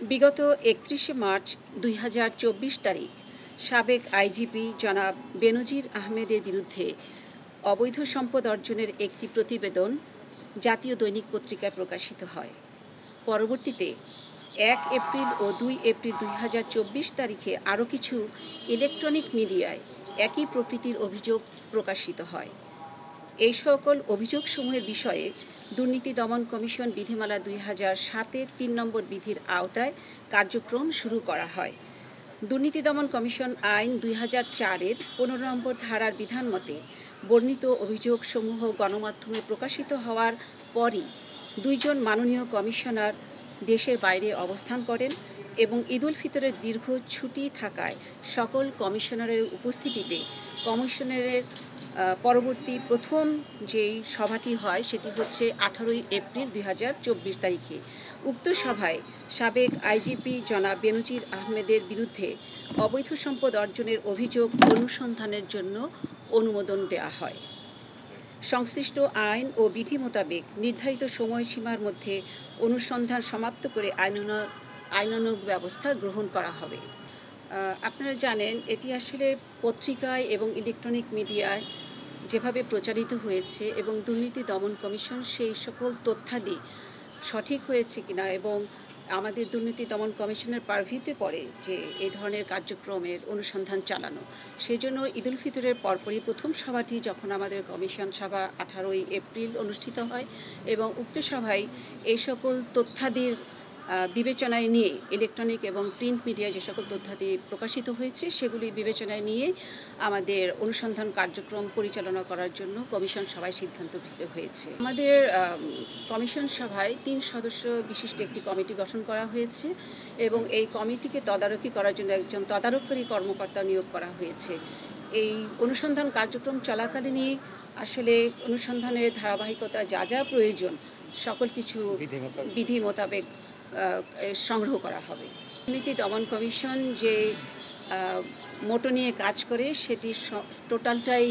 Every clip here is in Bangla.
বিগত ৩১ মার্চ ২০২৪ তারিখ সাবেক আইজিপি জনাব বেনজির আহমেদের বিরুদ্ধে অবৈধ সম্পদ অর্জনের একটি প্রতিবেদন জাতীয় দৈনিক পত্রিকায় প্রকাশিত হয়। পরবর্তীতে ১ এপ্রিল ও ২ এপ্রিল ২০২৪ তারিখে আরও কিছু ইলেকট্রনিক মিডিয়ায় একই প্রকৃতির অভিযোগ প্রকাশিত হয়। এই সকল অভিযোগসমূহের বিষয়ে দুর্নীতি দমন কমিশন বিধিমালা ২০০৭-এর ৩ নম্বর বিধির আওতায় কার্যক্রম শুরু করা হয়। দুর্নীতি দমন কমিশন আইন ২০০৪-এর ১৫ নম্বর ধারার বিধান মতে বর্ণিত অভিযোগসমূহ গণমাধ্যমে প্রকাশিত হওয়ার পরই ২ জন মাননীয় কমিশনার দেশের বাইরে অবস্থান করেন এবং ঈদ উল ফিতরের দীর্ঘ ছুটি থাকায় সকল কমিশনারের উপস্থিতিতে কমিশনারের পরবর্তী প্রথম যেই সভাটি হয় সেটি হচ্ছে ১৮ এপ্রিল ২০২৪ তারিখে। উক্ত সভায় সাবেক আইজিপি জনাব বেনজির আহমেদের বিরুদ্ধে অবৈধ সম্পদ অর্জনের অভিযোগ অনুসন্ধানের জন্য অনুমোদন দেওয়া হয়। সংশ্লিষ্ট আইন ও বিধি মোতাবেক নির্ধারিত সময়সীমার মধ্যে অনুসন্ধান সমাপ্ত করে আইনানুগ ব্যবস্থা গ্রহণ করা হবে। আপনারা জানেন, এটি আসলে পত্রিকায় এবং ইলেকট্রনিক মিডিয়ায় যেভাবে প্রচারিত হয়েছে এবং দুর্নীতি দমন কমিশন সেই সকল তথ্যাদি সঠিক হয়েছে কিনা এবং আমাদের দুর্নীতি দমন কমিশনের পারভিতে পড়ে যে এই ধরনের কার্যক্রমের অনুসন্ধান চালানো। সেই জন্য ঈদ উল ফিতরের পরপরই প্রথম সভাটি যখন আমাদের কমিশন সভা ১৮ এপ্রিল অনুষ্ঠিত হয় এবং উক্ত সভায় এই সকল তথ্যাদির বিবেচনায় নিয়ে ইলেকট্রনিক এবং প্রিন্ট মিডিয়ায় যে সকল তথ্যাদি প্রকাশিত হয়েছে সেগুলি বিবেচনায় নিয়ে আমাদের অনুসন্ধান কার্যক্রম পরিচালনা করার জন্য কমিশন সভায় সিদ্ধান্ত গৃহীত হয়েছে। আমাদের কমিশন সভায় ৩ সদস্য বিশিষ্ট একটি কমিটি গঠন করা হয়েছে এবং এই কমিটিকে তদারকি করার জন্য একজন তদারককারী কর্মকর্তা নিয়োগ করা হয়েছে। এই অনুসন্ধান কার্যক্রম চলাকালীনই আসলে অনুসন্ধানের ধারাবাহিকতা যা যা প্রয়োজন সকল কিছু বিধি মোতাবেক সংগ্রহ করা হবে। দুর্নীতি দমন কমিশন যে মোটো নিয়ে কাজ করে সেটি টোটালটাই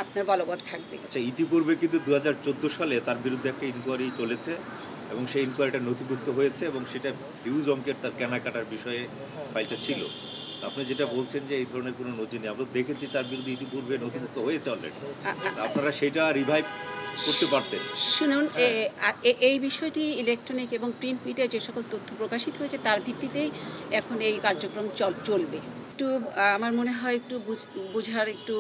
আপনার বলবৎ থাকবে। আচ্ছা, ইতিপূর্বে কিন্তু ২০১৪ সালে তার বিরুদ্ধে একটা ইনকোয়ারি চলেছে এবং সেই ইনকোয়ারিটা নথিভুক্ত হয়েছে এবং সেটা হিউজ অঙ্কের তার কেনাকাটার বিষয়ে ফাইলটা ছিল। আপনি যেটা বলছেন যে এই ধরনের কোনো নথি নেই, আমরা দেখেছি তার বিরুদ্ধে ইতিপূর্বে নথিভুক্ত হয়েছে অলরেডি, আপনারা সেটা রিভাইভ করতে পারতেন। শুনুন, এই বিষয়টি ইলেকট্রনিক এবং প্রিন্ট মিডিয়ায় যে সকল তথ্য প্রকাশিত হয়েছে তার ভিত্তিতেই এখন এই কার্যক্রম চলবে। একটু আমার মনে হয় একটু বোঝার একটু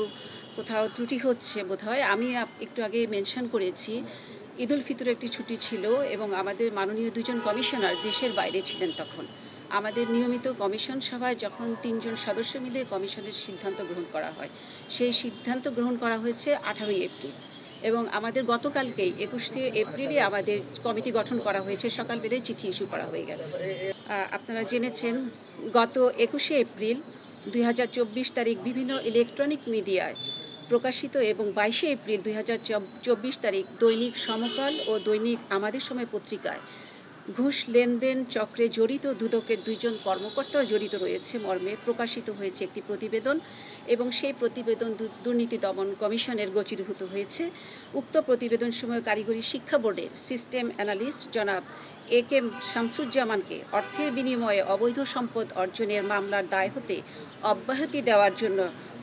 কোথাও ত্রুটি হচ্ছে বোধহয়। আমি একটু আগে মেনশন করেছি ঈদ উল ফিতরের একটি ছুটি ছিল এবং আমাদের মাননীয় ২ জন কমিশনার দেশের বাইরে ছিলেন। তখন আমাদের নিয়মিত কমিশন সভায় যখন ৩ জন সদস্য মিলে কমিশনের সিদ্ধান্ত গ্রহণ করা হয়, সেই সিদ্ধান্ত গ্রহণ করা হয়েছে ১৮ এপ্রিল এবং আমাদের গতকালকেই ২১ এপ্রিলে আমাদের কমিটি গঠন করা হয়েছে। সকালবেলায় চিঠি ইস্যু করা হয়ে গেছে। আপনারা জেনেছেন গত ২১ এপ্রিল ২০২৪ তারিখ বিভিন্ন ইলেকট্রনিক মিডিয়ায় প্রকাশিত এবং ২২ এপ্রিল ২০২৪ তারিখ দৈনিক সমকাল ও দৈনিক আমাদের সময় পত্রিকায় ঘুষ লেনদেন চক্রে জড়িত দুদকের ২ জন কর্মকর্তাও জড়িত রয়েছে মর্মে প্রকাশিত হয়েছে একটি প্রতিবেদন এবং সেই প্রতিবেদন দুর্নীতি দমন কমিশনের গোচরীভূত হয়েছে। উক্ত প্রতিবেদন সময় কারিগরি শিক্ষা বোর্ডের সিস্টেম অ্যানালিস্ট জনাব AK শামসুজ্জামানকে অর্থের বিনিময়ে অবৈধ সম্পদ অর্জনের মামলার দায় হতে অব্যাহতি দেওয়ার জন্য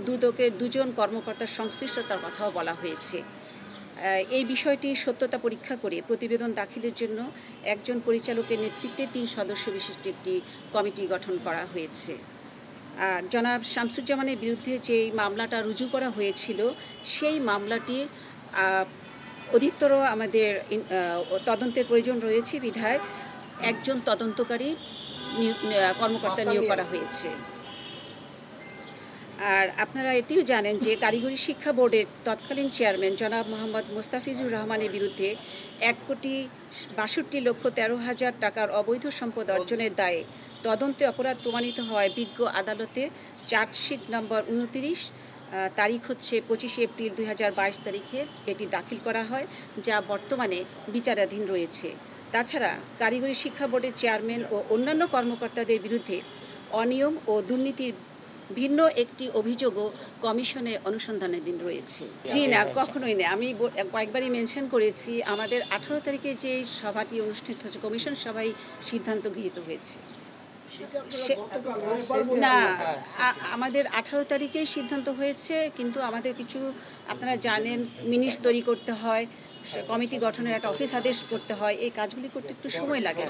দুদকের ২ জন কর্মকর্তার সংশ্লিষ্টতার কথাও বলা হয়েছে। এই বিষয়টি সত্যতা পরীক্ষা করে প্রতিবেদন দাখিলের জন্য একজন পরিচালকের নেতৃত্বে ৩ সদস্য বিশিষ্ট একটি কমিটি গঠন করা হয়েছে। আর জনাব শামসুজ্জামানের বিরুদ্ধে যেই মামলাটা রুজু করা হয়েছিল সেই মামলাটি অধিকতর আমাদের তদন্তের প্রয়োজন রয়েছে বিধায় একজন তদন্তকারী কর্মকর্তা নিয়োগ করা হয়েছে। আর আপনারা এটিও জানেন যে কারিগরি শিক্ষা বোর্ডের তৎকালীন চেয়ারম্যান জনাব মোহাম্মদ মোস্তাফিজুর রহমানের বিরুদ্ধে ১,৬২,১৩,০০০ টাকার অবৈধ সম্পদ অর্জনের দায়ে তদন্তে অপরাধ প্রমাণিত হওয়ায় বিজ্ঞ আদালতে চার্জশিট নম্বর ২৯ তারিখ হচ্ছে ২৫ এপ্রিল ২০২২ তারিখে এটি দাখিল করা হয়, যা বর্তমানে বিচারাধীন রয়েছে। তাছাড়া কারিগরি শিক্ষা বোর্ডের চেয়ারম্যান ও অন্যান্য কর্মকর্তাদের বিরুদ্ধে অনিয়ম ও দুর্নীতির ভিন্ন একটি অভিযোগও কমিশনে অনুসন্ধানের দিন রয়েছে। জি না, কখনোই না। আমি কয়েকবারই মেনশন করেছি, আমাদের 18 তারিখে যে সভাটি অনুষ্ঠিত হচ্ছে, কমিশন সভায় সিদ্ধান্ত গৃহীত হয়েছে। না, আমাদের 18 তারিখেই সিদ্ধান্ত হয়েছে, কিন্তু আমাদের কিছু, আপনারা জানেন, মিনিটস তৈরি করতে হয়, কমিটি গঠনের একটা অফিস আদেশ করতে হয়, এই কাজগুলি করতে একটু সময় লাগে।